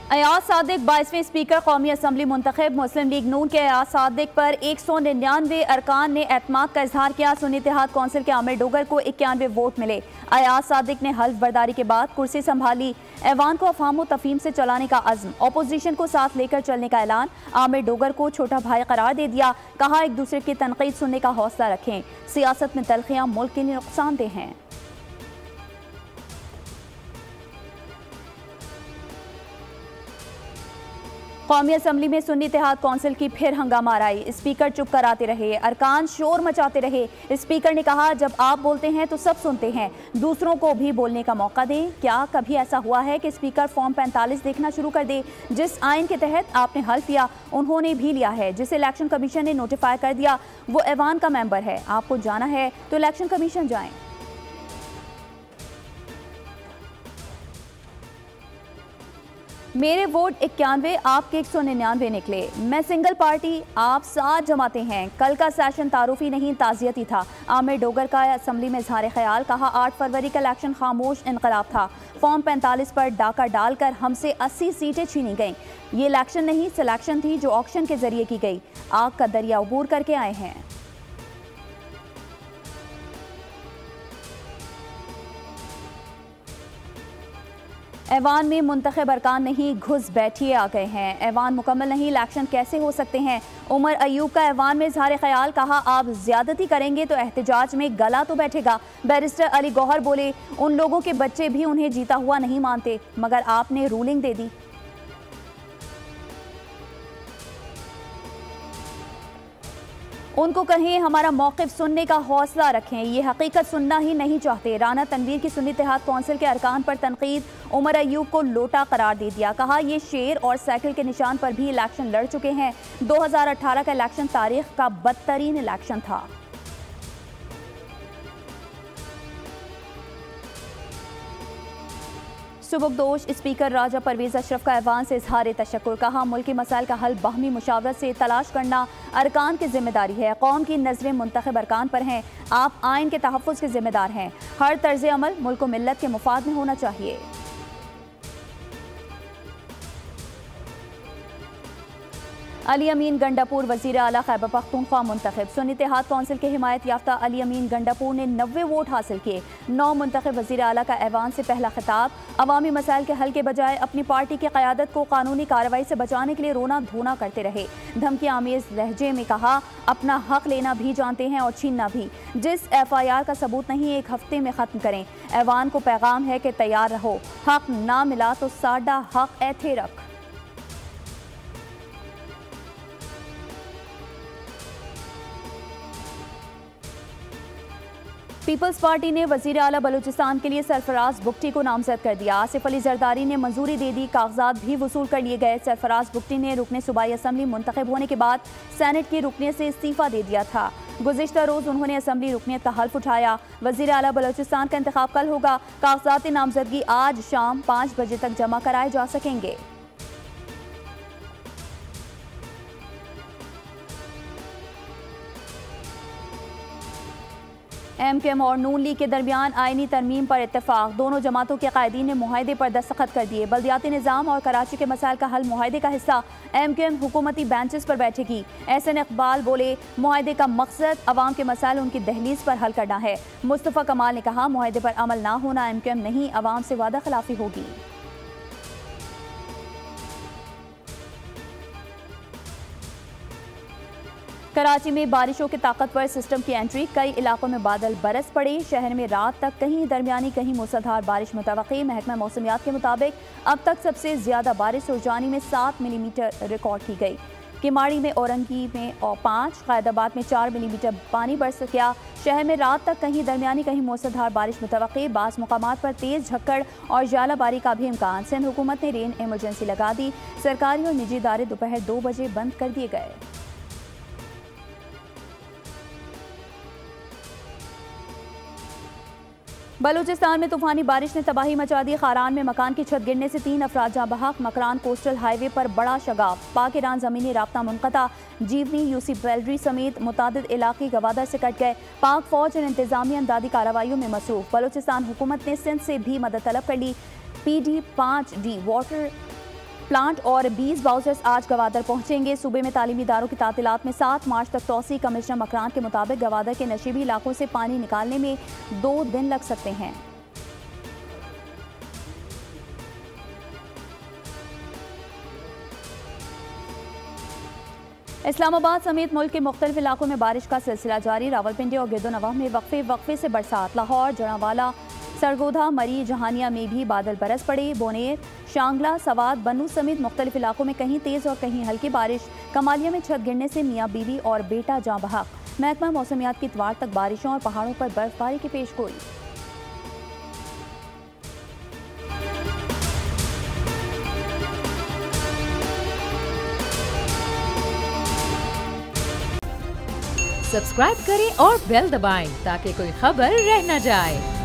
Ayaz Sadiq 22वें speaker कौमी assembly मुंतखब। मुस्लिम league नून के अयाज सादिक पर 199 अरकान ने एतमाद का इजहार किया। सुन्नी इत्तेहाद कौंसिल के आमिर डोगर को 91 वोट मिले। अयाज सादिक ने हल्फ बर्दारी के बाद कुर्सी संभाली। ऐवान को अफहाम व तफहीम से चलाने का अज़्म, अपोजिशन को साथ लेकर चलने का ऐलान। आमिर डोगर को छोटा भाई करार दे दिया। कहा, एक दूसरे की तनकीद सुनने का हौसला रखें। सियासत में तलखियां मुल्क के लिए नुकसानदेह हैं। कौमी असम्बली में सुन्नी इत्तेहाद कौंसिल की फिर हंगामा आई। स्पीकर चुप कराते रहे, अरकान शोर मचाते रहे। स्पीकर ने कहा, जब आप बोलते हैं तो सब सुनते हैं, दूसरों को भी बोलने का मौका दें। क्या कभी ऐसा हुआ है कि स्पीकर फॉर्म 45 देखना शुरू कर दे? जिस आइन के तहत आपने हल्फ लिया उन्होंने भी लिया है, जिसे इलेक्शन कमीशन ने नोटिफाई कर दिया वो ऐवान का मेंबर है। आपको जाना है तो इलेक्शन कमीशन जाएं। मेरे वोट 91, आपके 199 निकले। मैं सिंगल पार्टी, आप 7 जमाते हैं। कल का सेशन तारुफी नहीं ताज़ियती था। आमिर डोगर का असम्बली में इजहार ख्याल। कहा, 8 फरवरी का इलेक्शन खामोश इनकलाब था। फॉर्म 45 पर डाका डालकर हमसे 80 सीटें छीनी गईं। ये इलेक्शन नहीं सिलेक्शन थी जो ऑक्शन के जरिए की गई। आग का दरिया अबूर करके आए हैं। ऐवान में मुंतखब अरकान नहीं, घुस बैठिए आ गए हैं। ऐवान मुकम्मल नहीं, इलेक्शन कैसे हो सकते हैं? उमर अयूब का ऐवान में इजहार ख्याल। कहा, आप ज्यादती करेंगे तो एहतजाज में गला तो बैठेगा। बैरिस्टर अली गौहर बोले, उन लोगों के बच्चे भी उन्हें जीता हुआ नहीं मानते, मगर आपने रूलिंग दे दी। उनको कहें हमारा मौक़िफ़ सुनने का हौसला रखें, ये हकीकत सुनना ही नहीं चाहते। राना तनवीर की सुन्नी इत्तेहाद कौंसिल के अरकान पर तनकीद। उमर अयूब को लोटा करार दे दिया। कहा, ये शेर और साइकिल के निशान पर भी इलेक्शन लड़ चुके हैं। 2018 का इलेक्शन तारीख का बदतरीन इलेक्शन था। सुबकदोश स्पीकर राजा परवेज अशरफ का ऐवान से इजहार तशक्कुर। कहा, मुल्की मसाइल का हल बाहमी मुशावरत से तलाश करना अरकान की जिम्मेदारी है। कौम की नजरें मुंतखब अरकान पर हैं। आप आइन के तहफ़्फ़ुज़ के जिम्मेदार हैं। हर तर्ज अमल मुल्क व मिल्लत के मुफाद में होना चाहिए। अली अमीन गंडापुर वज़ीर आला खैबर पख्तूनख्वा मुंतखब। सुन्नी इत्तेहाद कौंसिल के हिमायत याफ्ता अली अमीन गंडापुर ने 90 वोट हासिल किए। 9 मुंतखब वज़ीर आला का ऐवान से पहला खिताब। अवामी मसाइल के हल के बजाय अपनी पार्टी की क़यादत को कानूनी कार्रवाई से बचाने के लिए रोना धोना करते रहे। धमकी आमेज़ लहजे में कहा, अपना हक लेना भी जानते हैं और छीनना भी। जिस FIR का सबूत नहीं, 1 हफ्ते में ख़त्म करें। ऐवान को पैगाम है कि तैयार रहो, हक ना मिला तो साडा हक ऐथे रख। पीपल्स पार्टी ने वज़ीर आला बलूचिस्तान के लिए सरफराज बुगटी को नामजद कर दिया। आसिफ अली जरदारी ने मंजूरी दे दी। कागजात भी वसूल कर लिए गए। सरफराज बुगटी ने रुकने सूबाई असम्बली मुंतखब होने के बाद सेनेट की रुकनियत से इस्तीफ़ा दे दिया था। गुज़िश्ता रोज़ उन्होंने असम्बली रुकनियत का हल्फ उठाया। वज़ीर आला बलूचिस्तान का इंतखाब कल होगा। कागजात नामजदगी आज शाम 5 बजे तक जमा कराए जा सकेंगे। MKM और नून लीग के दरमियान आईनी तरमीम पर इत्तेफाक। दोनों जमातों के कायदीन ने मुआहदे पर दस्तखत कर दिए। बल्दियाती निज़ाम और कराची के मसाइल का हल मुआहदे का हिस्सा। MKM हुकूमती बेंचेस पर बैठेगी। SN इकबाल बोले, मुआहदे का मकसद अवाम के मसाइल उनकी दहलीज पर हल करना है। मुस्तफ़ा कमाल ने कहा, मुआहदे पर अमल ना होना MKM नहीं, अवाम से वादा खिलाफी होगी। कराची में बारिशों के ताकतवर सिस्टम की एंट्री। कई इलाकों में बादल बरस पड़े। शहर में रात तक कहीं दरमियानी कहीं मूसलाधार बारिश मुतवक्की। महकमा मौसमियात के मुताबिक अब तक सबसे ज्यादा बारिश सुरजानी में 7 मिलीमीटर रिकॉर्ड की गई। किमाड़ी में, औरंगी में 5, क़ायदाबाद में 4 मिलीमीटर पानी बरस गया। शहर में रात तक कहीं दरमियानी कहीं मूसलाधार बारिश मुतवक्की। बाज़ मुकामात पर तेज़ झक्कड़ और जालाबारी का भी इम्कान। सिंध हुकूमत ने रेन इमरजेंसी लगा दी। सरकारी और निजी इदारे दोपहर 2 बजे बंद कर दिए गए। बलूचिस्तान में तूफानी बारिश ने तबाही मचा दी। खारान में मकान की छत गिरने से 3 अफराद जाँ बहक। मकरान कोस्टल हाईवे पर बड़ा शगाफ। पाक ईरान ज़मीनी राब्ता मुनक़ता। जीवनी, यूसी बेलरी समेत मुतादिद इलाके गवादर से कट गए। पाक फौज और इंतजामी अमदादी कार्रवाइयों में मसरूफ। बलूचिस्तान हुकूमत ने सिंध से भी मदद तलब कर ली। PD-5D वाटर प्लांट और 20 बाउचर्स आज गवादर पहुंचेंगे। सूबे में तालीमी इदारों की तातीलात में 7 मार्च तक तौसी। कमिश्नर मकरान के मुताबिक गवादर के नशीबी इलाकों से पानी निकालने में 2 दिन लग सकते हैं। इस्लामाबाद समेत मुल्क के मुख्तलिफ इलाकों में बारिश का सिलसिला जारी। रावलपिंडी और गिरदोनवाह में वक्फे से बरसात। लाहौर, जड़ावाला, सरगोधा, मरी, जहानिया में भी बादल बरस पड़े। बोनेर, शांगला, सवात, बनू समेत मुख्तलिफ इलाकों में कहीं तेज़ और कहीं हल्की बारिश। कमालिया में छत गिरने से मियाँ बीवी और बेटा जाँ बहक। महकमा मौसमियात की इतवार तक बारिशों और पहाड़ों पर बर्फबारी की पेशगोई। सब्सक्राइब करें और बेल दबाएं ताकि कोई खबर रह न जाए।